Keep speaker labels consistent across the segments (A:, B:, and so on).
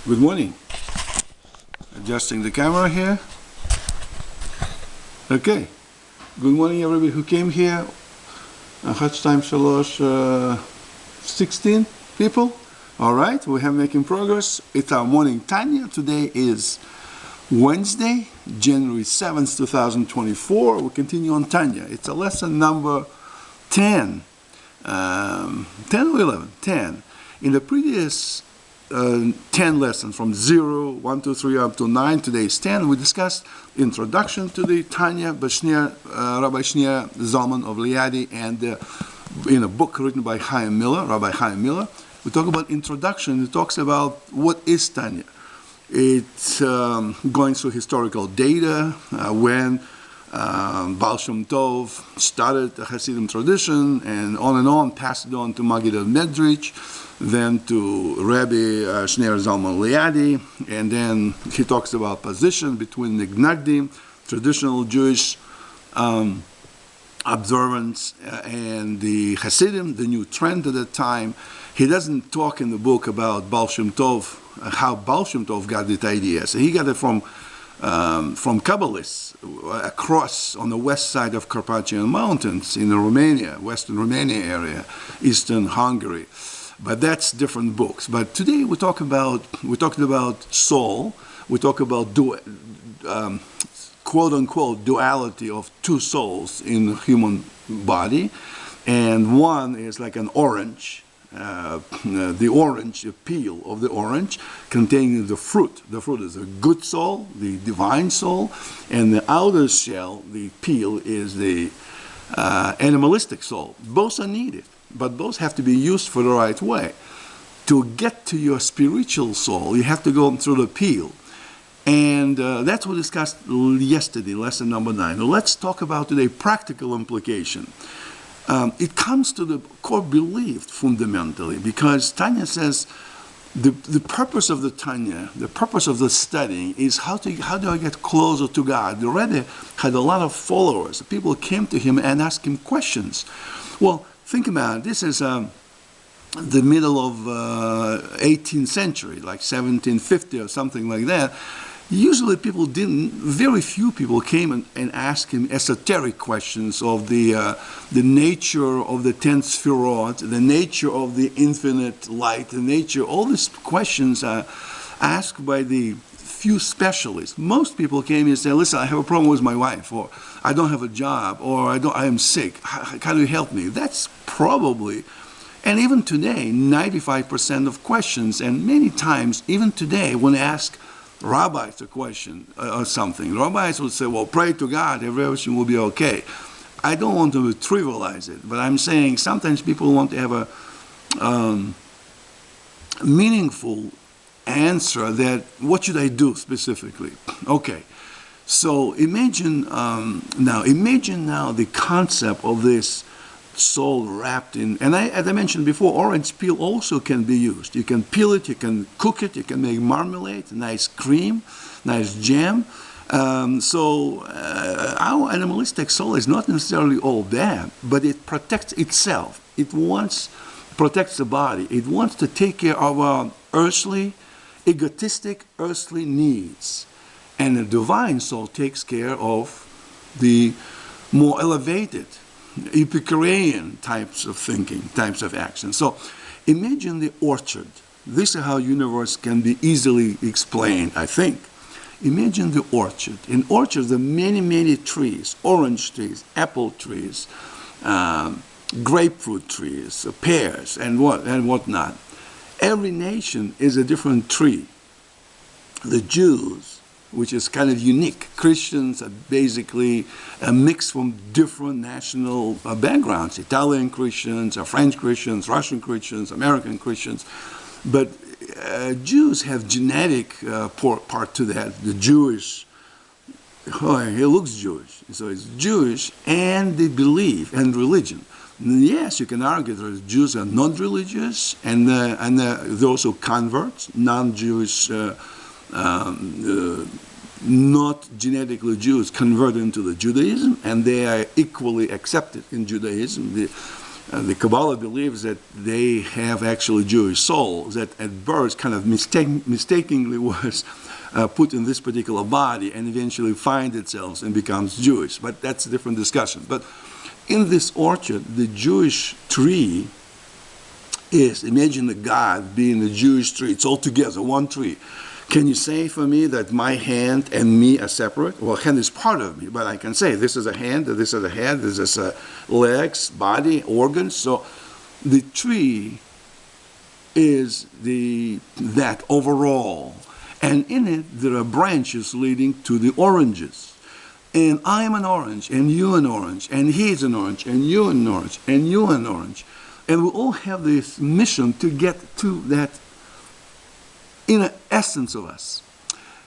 A: Good morning. Adjusting the camera here. Okay. Good morning, everybody who came here. Hach time shalosh, 16 people. All right, we have making progress. It's our morning Tanya. Today is Wednesday, January 7th, 2024. We continue on Tanya. It's a lesson number 10. 10 or 11? 10. In the previous 10 lessons from 0, 1, 2, 3 up to 9. Today's 10. We discussed introduction to the Tanya by Rabbi Shneir Zalman of Liadi, and in a book written by Rabbi Chaim Miller. We talk about introduction. It talks about what is Tanya. It's going through historical data, when Baal Shem Tov started the Hasidim tradition, and on, passed it on to Maggid al-Medrich, then to Rabbi Shneir Zalman Liadi, and then he talks about position between the Gnagdim, traditional Jewish observance, and the Hasidim, the new trend at that time. He doesn't talk in the book about Baal Shem Tov, how Baal Shem Tov got that idea. So he got it from Kabbalists across on the west side of Carpathian Mountains in Romania, western Romania area, eastern Hungary. But that's different books. But today we talked about soul. We talk about quote unquote duality of two souls in the human body, and one is like an orange. The peel of the orange containing the fruit. The fruit is a good soul, the divine soul, and the outer shell, the peel, is the animalistic soul. Both are needed, but both have to be used for the right way. To get to your spiritual soul, you have to go through the peel. And that's what we discussed yesterday, lesson number 9. Now let's talk about today practical implication. It comes to the core belief fundamentally, because Tanya says the purpose of the Tanya, the purpose of the studying is how do I get closer to God? The Rebbe had a lot of followers. People came to him and asked him questions. Well, think about it. This is the middle of 18th century, like 1750 or something like that. Usually very few people came and asked him esoteric questions of the nature of the 10 Sfirot, the nature of the infinite light, the nature, all these questions are asked by the few specialists. Most people came and said, listen, I have a problem with my wife, or I don't have a job, or I am sick. Can you help me? That's probably, and even today, 95% of questions, and many times, even today, when asked rabbis a question or something, rabbis would say, well, pray to God, everything will be okay. I don't want to trivialize it, but I'm saying sometimes people want to have a meaningful answer that, what should I do specifically? Okay, so imagine now the concept of this soul wrapped in, and as I mentioned before, orange peel also can be used. You can peel it, you can cook it, you can make marmalade, nice cream, nice jam. So our animalistic soul is not necessarily all bad, but it protects itself. It protects the body. It wants to take care of our egotistic earthly needs. And the divine soul takes care of the more elevated, Epicurean types of thinking, types of action. So imagine the orchard. This is how universe can be easily explained, I think. Imagine the orchard. In orchards, there are many, many trees, orange trees, apple trees, grapefruit trees, pears, and whatnot. Every nation is a different tree. The Jews, which is kind of unique. Christians are basically a mix from different national backgrounds. Italian Christians, French Christians, Russian Christians, American Christians. But Jews have genetic part to that. The Jewish, he looks Jewish. So it's Jewish, and they believe, and religion. Yes, you can argue that Jews are not religious, and they're also converts, non-Jewish, not genetically Jews converted into the Judaism, and they are equally accepted in Judaism. the Kabbalah believes that they have actually Jewish souls, that at birth kind of mistakenly was put in this particular body and eventually finds itself and becomes Jewish. But that's a different discussion. But in this orchard, the Jewish tree is, imagine the God being the Jewish tree. It's all together, one tree. Can you say for me that my hand and me are separate? Well, hand is part of me, but I can say this is a hand, this is a head, this is legs, body, organs. So the tree is that overall. And in it, there are branches leading to the oranges. And I am an orange, and you an orange, and he's an orange, and you an orange, and you an orange. And we all have this mission to get to that inner essence of us.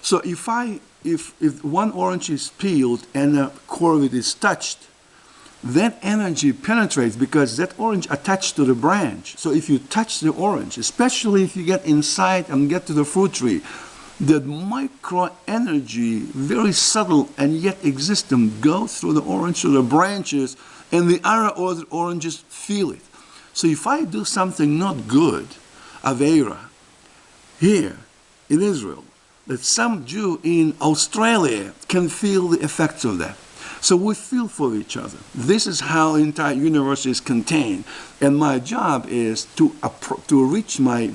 A: So if one orange is peeled and a core of it is touched, that energy penetrates because that orange attached to the branch. So if you touch the orange, especially if you get inside and get to the fruit tree, that micro energy, very subtle and yet existent, goes through the orange, through the branches, and the other oranges feel it. So if I do something not good, Aveira, here in Israel, that some Jew in Australia can feel the effects of that. So we feel for each other. This is how the entire universe is contained. And my job is to reach my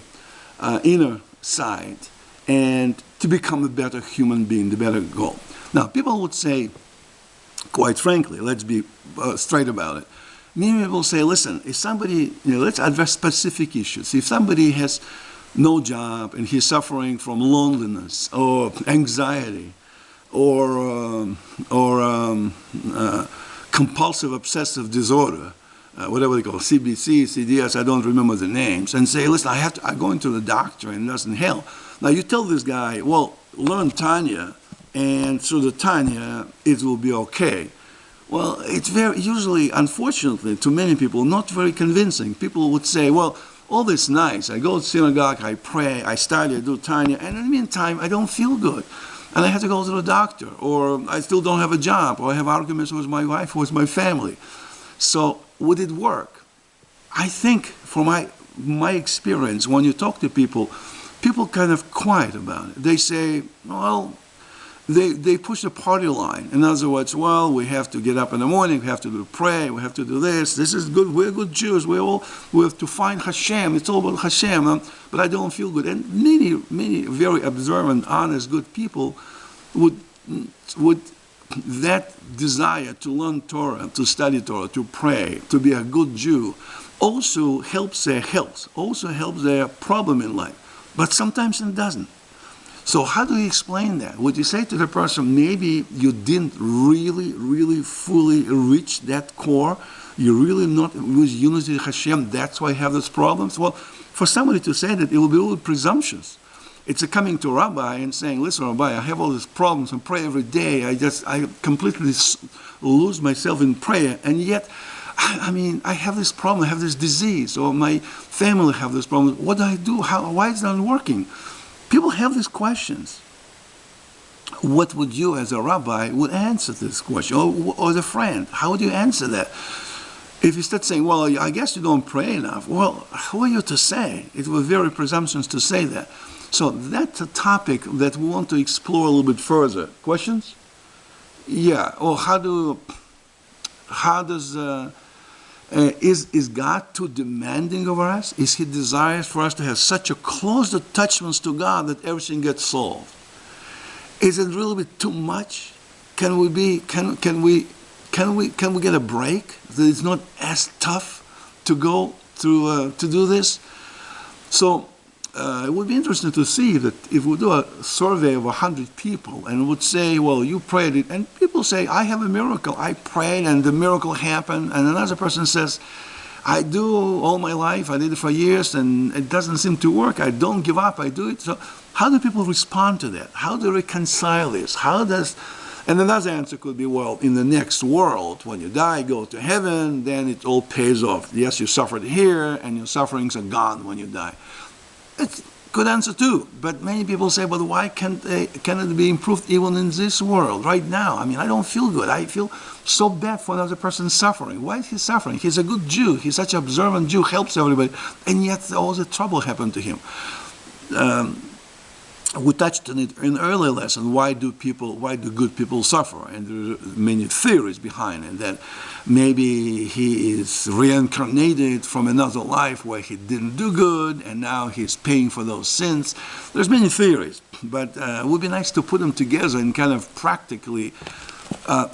A: inner side and to become a better human being, the better goal. Now, people would say, quite frankly, let's be straight about it. Many people say, listen, if somebody, let's address specific issues. If somebody has no job and he's suffering from loneliness or anxiety or compulsive obsessive disorder, whatever they call it, CBC, CDS, I don't remember the names, and say, listen, I'm going to the doctor and it doesn't help. Now you tell this guy, well, learn Tanya, and through the Tanya, it will be okay. Well, it's very, usually, unfortunately, to many people, not very convincing. People would say, well, all this nice. I go to synagogue, I pray, I study, I do Tanya, and in the meantime, I don't feel good. And I have to go to the doctor, or I still don't have a job, or I have arguments with my wife, or with my family. So would it work? I think, from my experience, when you talk to people kind of quiet about it. They say, well, they push the party line. In other words, well, we have to get up in the morning, we have to pray, we have to do this. This is good. We're good Jews. We have to find Hashem. It's all about Hashem. But I don't feel good. And many very observant, honest, good people would that desire to learn Torah, to study Torah, to pray, to be a good Jew, also helps their health, also helps their problem in life. But sometimes it doesn't. So how do you explain that? Would you say to the person, maybe you didn't really fully reach that core? You're really not with unity with Hashem, that's why you have those problems? Well, for somebody to say that, it will be a little presumptuous. It's a coming to a rabbi and saying, listen, rabbi, I have all these problems, I pray every day, I completely lose myself in prayer, and yet, I have this problem, I have this disease, or my family have this problem. What do I do? Why is it not working? People have these questions. What would you, as a rabbi, would answer this question? Or as a friend, how would you answer that? If you start saying, well, I guess you don't pray enough, well, who are you to say? It was very presumptuous to say that. So that's a topic that we want to explore a little bit further. Questions? Yeah. Or is God too demanding of us? Is He desires for us to have such a close attachment to God that everything gets solved? Is it really too much? Can we get a break? That it's not as tough to go through to do this. So it would be interesting to see that if we do a survey of 100 people and would say, well, you prayed it, and people say, I have a miracle. I prayed and the miracle happened. And another person says, I do all my life. I did it for years and it doesn't seem to work. I don't give up. I do it. So how do people respond to that? How do they reconcile this? And another answer could be, well, in the next world, when you die, go to heaven, then it all pays off. Yes, you suffered here and your sufferings are gone when you die. It's good answer too. But many people say, "But why can it be improved even in this world, right now? I mean, I don't feel good. I feel so bad for another person suffering. Why is he suffering? He's a good Jew. He's such an observant Jew, helps everybody, and yet all the trouble happened to him." We touched on it in earlier lesson. Why do good people suffer? And there are many theories behind it, that maybe he is reincarnated from another life where he didn't do good, and now he's paying for those sins. There's many theories, but it would be nice to put them together and kind of practically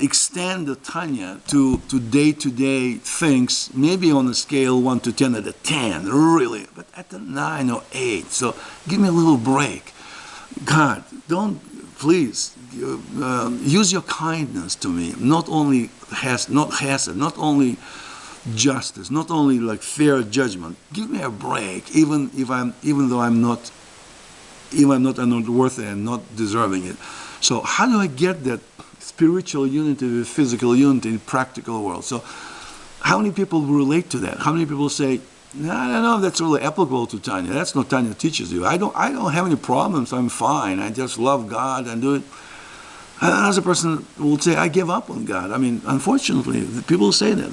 A: extend the Tanya to day-to-day things, maybe on a scale 1 to 10 at a 10, really, but at a 9 or 8. So give me a little break. God, please, use your kindness to me. Not only chesed, not only justice, not only like fair judgment. Give me a break, even though I'm not worthy and not deserving it. So how do I get that spiritual unity with physical unity in practical world? So how many people relate to that? How many people say, "No, I don't know if that's really applicable to Tanya. That's not Tanya teaches you. I don't have any problems. I'm fine. I just love God and do it." Another person will say, "I give up on God." I mean, unfortunately, people say that.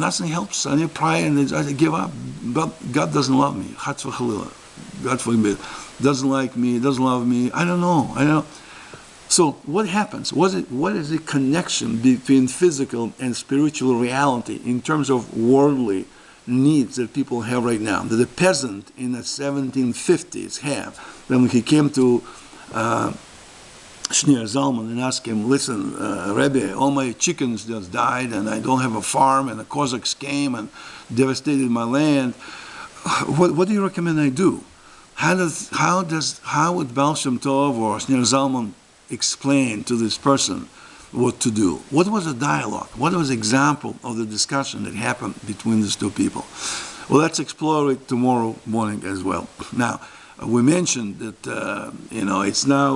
A: Nothing helps. I pray and I give up. But God doesn't love me. Chatz v'chalila. God forbid. Doesn't like me. Doesn't love me. I don't know. So what happens? What is the connection between physical and spiritual reality in terms of worldly needs that people have right now, that the peasant in the 1750s have? When he came to Shneur Zalman and asked him, "Listen, Rebbe, all my chickens just died, and I don't have a farm, and the Cossacks came and devastated my land. What do you recommend I do?" How would Baal Shem Tov or Shneur Zalman explain to this person what to do? What was the dialogue? What was the example of the discussion that happened between these two people? Well, let's explore it tomorrow morning as well. Now, we mentioned that it's now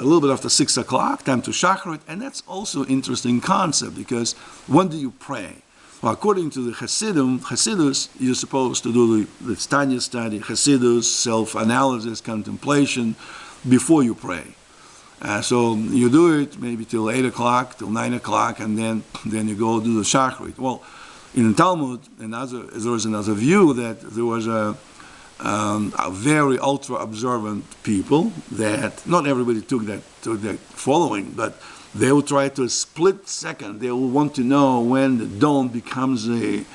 A: a little bit after 6 o'clock, time to Shakrit, and that's also an interesting concept, because when do you pray? Well, according to the Hasidus, you're supposed to do the Tanya study, Hasidus, self-analysis, contemplation, before you pray. So you do it maybe till 8 o'clock, till 9 o'clock, and then you go do the Shakrit. Well, in the Talmud, there was another view that there was a very ultra-observant people that not everybody took that following, but they will try to split second. They will want to know when the dawn becomes a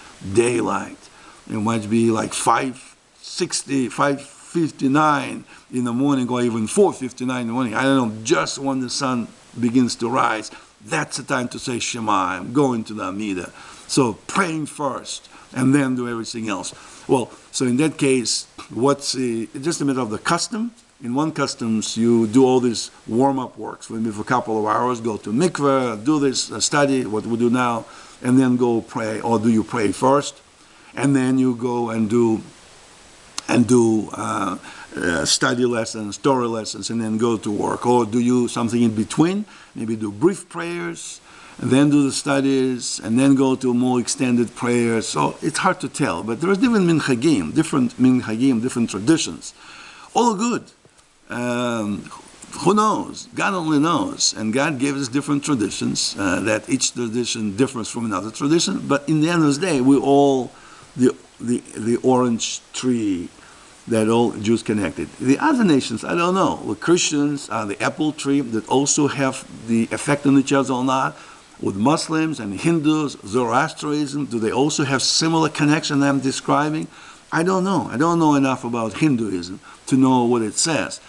A: daylight. It might be like 5:60, 5:59 in the morning, or even 4:59 in the morning. I don't know, just when the sun begins to rise. That's the time to say Shema. I'm going to the Amidah. So praying first, and then do everything else. Well, so in that case, it's just a matter of the custom. In one customs, you do all these warm-up works. Maybe for a couple of hours, go to mikveh, do this, study, what we do now, and then go pray. Or do you pray first, and then you go and do study lessons, Torah lessons, and then go to work? Or do you something in between? Maybe do brief prayers, and then do the studies, and then go to more extended prayers. So it's hard to tell, but there are different minhagim, different traditions. All good. Who knows? God only knows. And God gave us different traditions, that each tradition differs from another tradition, but in the end of the day, we're all the orange tree that all Jews connected. The other nations, I don't know. The Christians are the apple tree that also have the effect on each other or not. With Muslims and Hindus, Zoroastrianism, do they also have similar connection I'm describing? I don't know. I don't know enough about Hinduism to know what it says.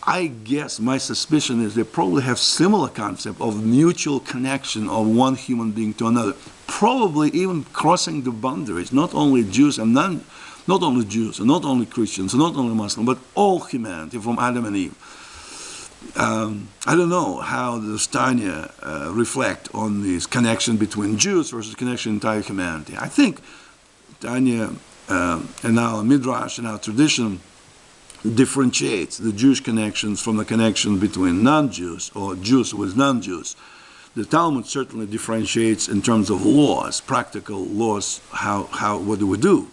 A: I guess my suspicion is they probably have similar concept of mutual connection of one human being to another. Probably even crossing the boundaries, not only Jews and not only Jews, and not only Christians, and not only Muslims, but all humanity from Adam and Eve. I don't know how does Tanya reflect on this connection between Jews versus connection entire humanity. I think Tanya and our Midrash and our tradition differentiates the Jewish connections from the connection between non-Jews or Jews with non-Jews. The Talmud certainly differentiates in terms of laws, practical laws, what do we do?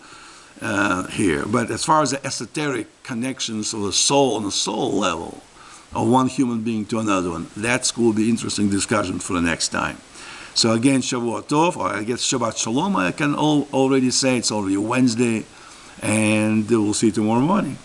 A: here. But as far as the esoteric connections of the soul on the soul level of one human being to another one, that will be interesting discussion for the next time. So again, Shavua Tov, or I guess Shabbat Shalom, I can already say it's already Wednesday, and we'll see you tomorrow morning.